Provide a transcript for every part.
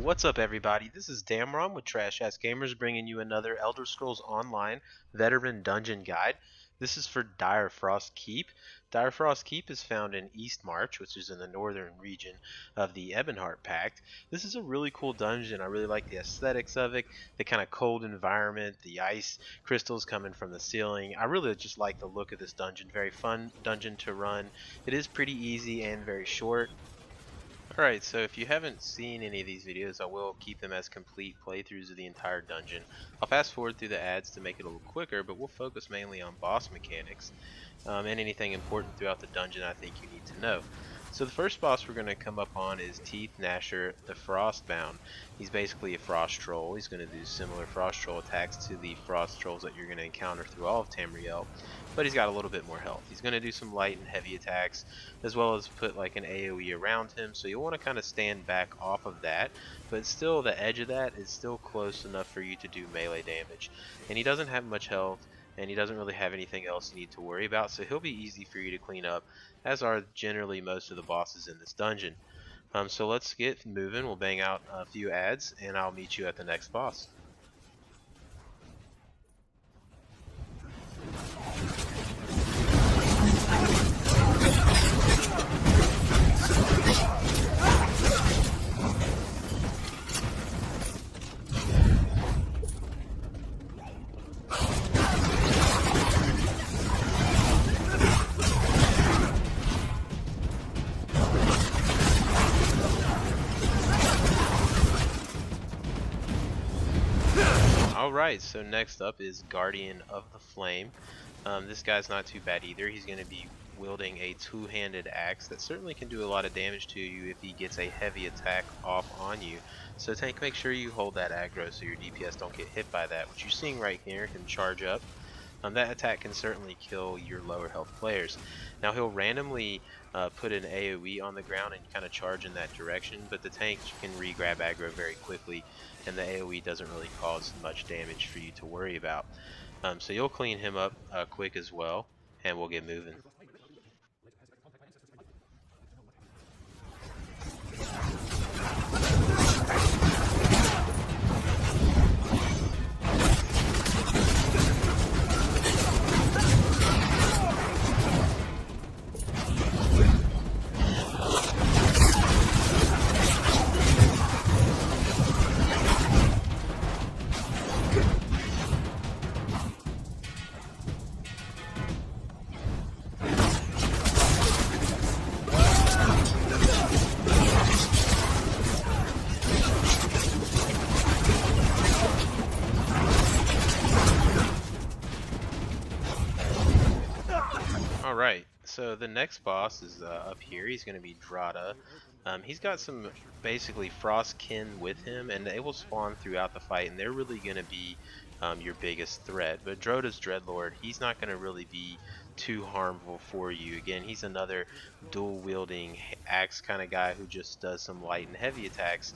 What's up, everybody? This is Damron with Trash Ass Gamers, bringing you another Elder Scrolls Online Veteran Dungeon Guide. This is for Direfrost Keep. Direfrost Keep is found in East March, which is in the northern region of the Iceheart Pact. This is a really cool dungeon. I really like the aesthetics of it, the kind of cold environment, the ice crystals coming from the ceiling. I really just like the look of this dungeon. Very fun dungeon to run. It is pretty easy and very short. Alright, so if you haven't seen any of these videos, I will keep them as complete playthroughs of the entire dungeon. I'll fast forward through the ads to make it a little quicker, but we'll focus mainly on boss mechanics and anything important throughout the dungeon I think you need to know. So the first boss we're going to come up on is Teethnasher the Frostbound. He's basically a frost troll. He's going to do similar frost troll attacks to the frost trolls that you're going to encounter through all of Tamriel, but he's got a little bit more health. He's going to do some light and heavy attacks, as well as put like an AoE around him, so you'll want to kind of stand back off of that, but still the edge of that is still close enough for you to do melee damage. And he doesn't have much health, and he doesn't really have anything else you need to worry about, so he'll be easy for you to clean up, as are generally most of the bosses in this dungeon. So let's get moving. We'll bang out a few ads, and I'll meet you at the next boss. Alright, so next up is Guardian of the Flame. This guy's not too bad either. He's going to be wielding a two-handed axe that certainly can do a lot of damage to you if he gets a heavy attack off on you. So make sure you hold that aggro so your DPS don't get hit by that. What you're seeing right here can charge up. That attack can certainly kill your lower health players. Now he'll randomly put an AoE on the ground and kind of charge in that direction, but the tank can re-grab aggro very quickly, and the AoE doesn't really cause much damage for you to worry about. So you'll clean him up quick as well, and we'll get moving. Alright, so the next boss is up here. He's going to be Drodda. He's got some basically frostkin with him, and they will spawn throughout the fight, and they're really going to be your biggest threat. But Drodda's Dreadlord, he's not going to really be too harmful for you. Again, he's another dual wielding axe kind of guy who just does some light and heavy attacks,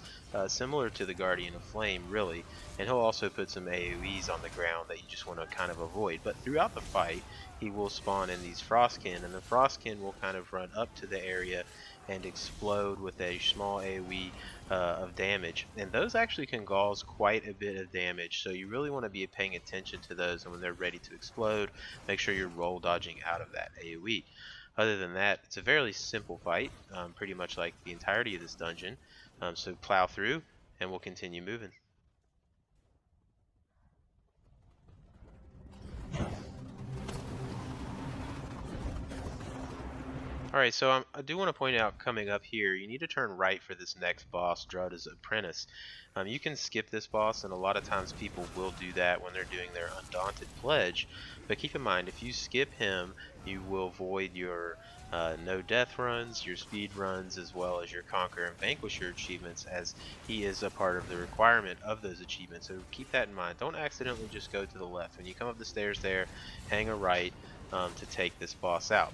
similar to the Guardian of Flame really, and he'll also put some AoEs on the ground that you just want to kind of avoid. But throughout the fight he will spawn in these frostkin, and the frostkin will kind of run up to the area and explode with a small AoE of damage, and those actually can cause quite a bit of damage, so you really want to be paying attention to those, and when they're ready to explode, make sure you're roll dodging out of that AoE. Other than that, it's a fairly simple fight, pretty much like the entirety of this dungeon, so plow through and we'll continue moving. Alright, so I do want to point out coming up here, you need to turn right for this next boss, Drodda's Apprentice. You can skip this boss, and a lot of times people will do that when they're doing their Undaunted Pledge, but keep in mind, if you skip him, you will void your no death runs, your speed runs, as well as your Conquer and Vanquisher achievements, as he is a part of the requirement of those achievements, so keep that in mind. Don't accidentally just go to the left. When you come up the stairs there, hang a right to take this boss out.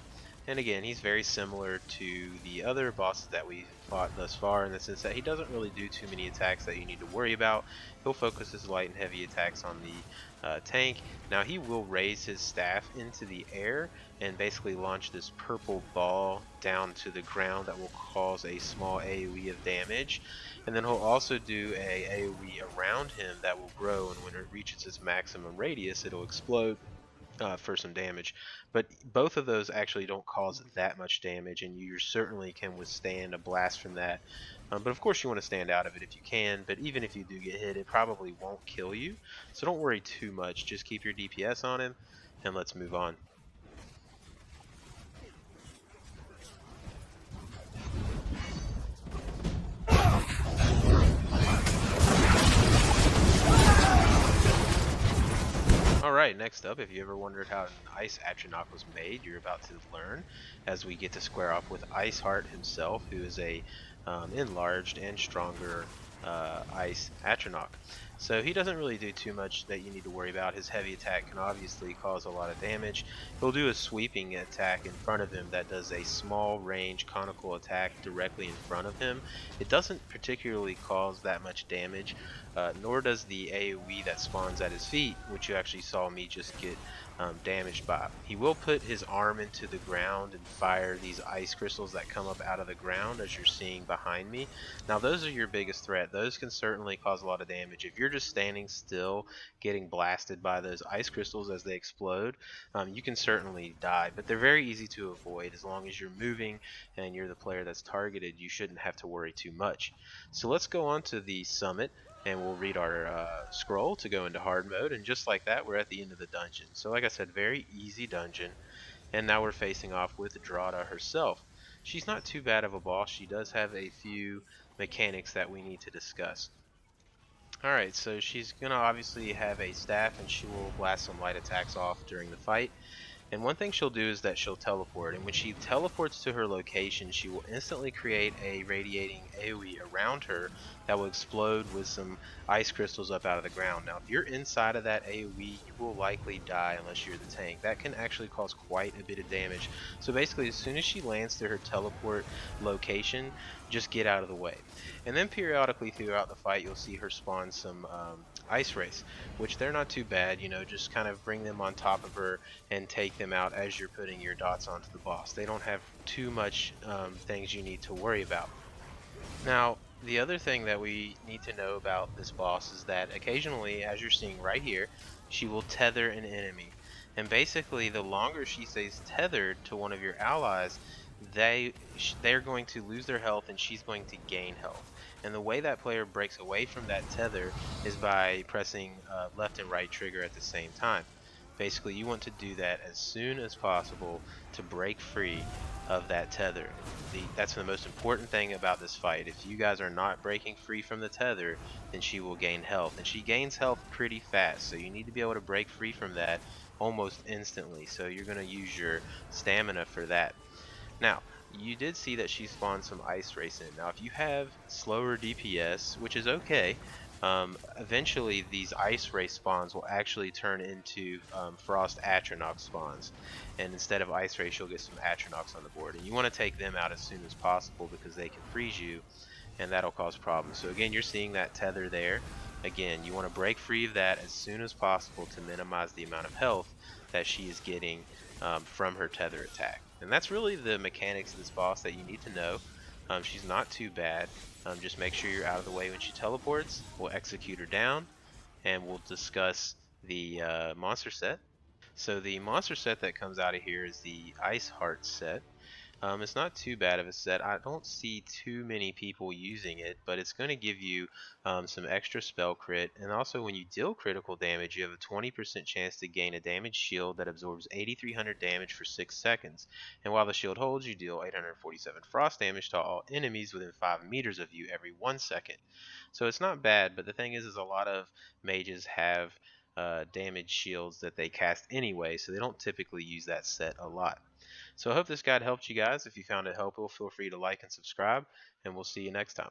And again, he's very similar to the other bosses that we've fought thus far, in the sense that he doesn't really do too many attacks that you need to worry about. He'll focus his light and heavy attacks on the tank. Now he will raise his staff into the air and basically launch this purple ball down to the ground that will cause a small AoE of damage. And then he'll also do a AoE around him that will grow, and when it reaches its maximum radius, it'll explode for some damage. But both of those actually don't cause that much damage, and you certainly can withstand a blast from that. But of course you want to stand out of it if you can, but even if you do get hit, it probably won't kill you. So don't worry too much, just keep your DPS on him, and let's move on. Alright, next up, if you ever wondered how an Ice Atronach was made, you're about to learn as we get to square off with Iceheart himself, who is a enlarged and stronger Ice Atronach. So he doesn't really do too much that you need to worry about. His heavy attack can obviously cause a lot of damage. He'll do a sweeping attack in front of him that does a small range conical attack directly in front of him. It doesn't particularly cause that much damage, nor does the AoE that spawns at his feet, which you actually saw me just get damaged by. He will put his arm into the ground and fire these ice crystals that come up out of the ground, as you're seeing behind me. Now those are your biggest threat. Those can certainly cause a lot of damage. If you're just standing still getting blasted by those ice crystals as they explode, you can certainly die, but they're very easy to avoid. As long as you're moving and you're the player that's targeted, you shouldn't have to worry too much. So let's go on to the summit, and we'll read our scroll to go into hard mode, and just like that, we're at the end of the dungeon. So like I said, very easy dungeon, and now we're facing off with Drodda herself. She's not too bad of a boss. She does have a few mechanics that we need to discuss. Alright, so she's going to obviously have a staff, and she will blast some light attacks off during the fight. And one thing she'll do is that she'll teleport, and when she teleports to her location, she will instantly create a radiating AoE around her that will explode with some ice crystals up out of the ground. Now, if you're inside of that AoE, you will likely die unless you're the tank. That can actually cause quite a bit of damage. So basically, as soon as she lands to her teleport location, just get out of the way. And then periodically throughout the fight, you'll see her spawn some ice race, which they're not too bad. You know, just kind of bring them on top of her and take them out as you're putting your dots onto the boss. They don't have too much things you need to worry about. Now, the other thing that we need to know about this boss is that occasionally, as you're seeing right here, she will tether an enemy. And basically, the longer she stays tethered to one of your allies, they're going to lose their health and she's going to gain health. And the way that player breaks away from that tether is by pressing left and right trigger at the same time. Basically, you want to do that as soon as possible to break free of that tether. That's the most important thing about this fight. If you guys are not breaking free from the tether, then she will gain health. And she gains health pretty fast, so you need to be able to break free from that almost instantly. So you're going to use your stamina for that. Now, you did see that she spawned some ice race in. Now, if you have slower DPS, which is okay, eventually these ice race spawns will actually turn into frost Atronach spawns, and instead of ice race, you'll get some Atronachs on the board, and you want to take them out as soon as possible because they can freeze you, and that'll cause problems. So again, you're seeing that tether there. Again, you want to break free of that as soon as possible to minimize the amount of health that she is getting from her tether attack. And that's really the mechanics of this boss that you need to know. She's not too bad. Just make sure you're out of the way when she teleports. We'll execute her down, and we'll discuss the monster set. So the monster set that comes out of here is the Iceheart set. It's not too bad of a set. I don't see too many people using it, but it's going to give you some extra spell crit, and also when you deal critical damage, you have a 20% chance to gain a damage shield that absorbs 8,300 damage for 6 seconds. And while the shield holds, you deal 847 frost damage to all enemies within 5 meters of you every 1 second. So it's not bad, but the thing is a lot of mages have damage shields that they cast anyway, so they don't typically use that set a lot. So I hope this guide helped you guys. If you found it helpful, feel free to like and subscribe, and we'll see you next time.